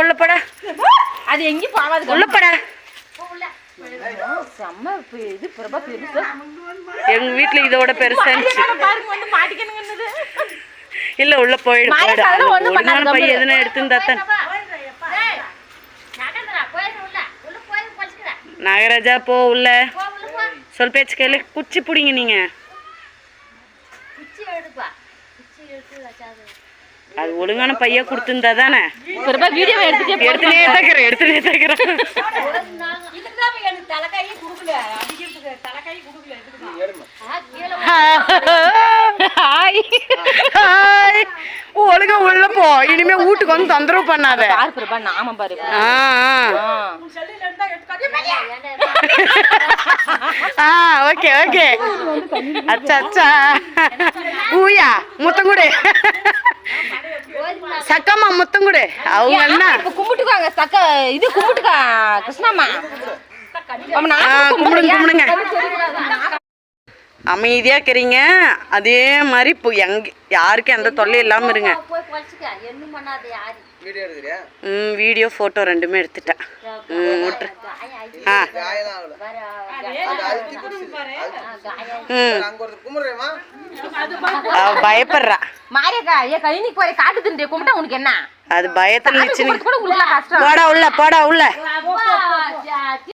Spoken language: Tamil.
உள்ள போடா. அது எங்கேயும் போகாது. உள்ள போடா. செம்ம இது பிரபா பெருசா. எங்க வீட்டுல இதோட பெருசாச்சு. இல்ல உள்ள போயிடு. பையன் எதுனா எடுத்துருந்தா தான். நாகராஜா போ உள்ள. சொல் பேச்சு கேளு. குச்சி பிடிங்க நீங்க. அது ஒழுங்கான பைய கொடுத்துருந்தா தானே. எடுத்துனே தக்கிறேன். ஒழுங்கா உள்ள போ. இனிமே வீட்டுக்கு வந்து தொந்தரவு பண்ணாத. Okay okay. அச்சா அச்சா. ஊயா முத்தம் கொடு. சக்கம்மா முத்தம் கொடு. அவங்க என்ன கும்பிட்டுக்காங்க. சக்க இது கும்பிட்டுக்கா கிருஷ்ணம்மா. கும்பிடுங்க. அமைதியா இருக்கிறீங்க. அதே மாதிரி இப்போ யாருக்கும் எந்த தொல்லை இல்லாம இருங்க. வீடியோ போட்டோ ரெண்டுமே எடுத்துட்டேன். பயப்படுறா. அது பயத்துல நிச்சு. போடா உள்ள.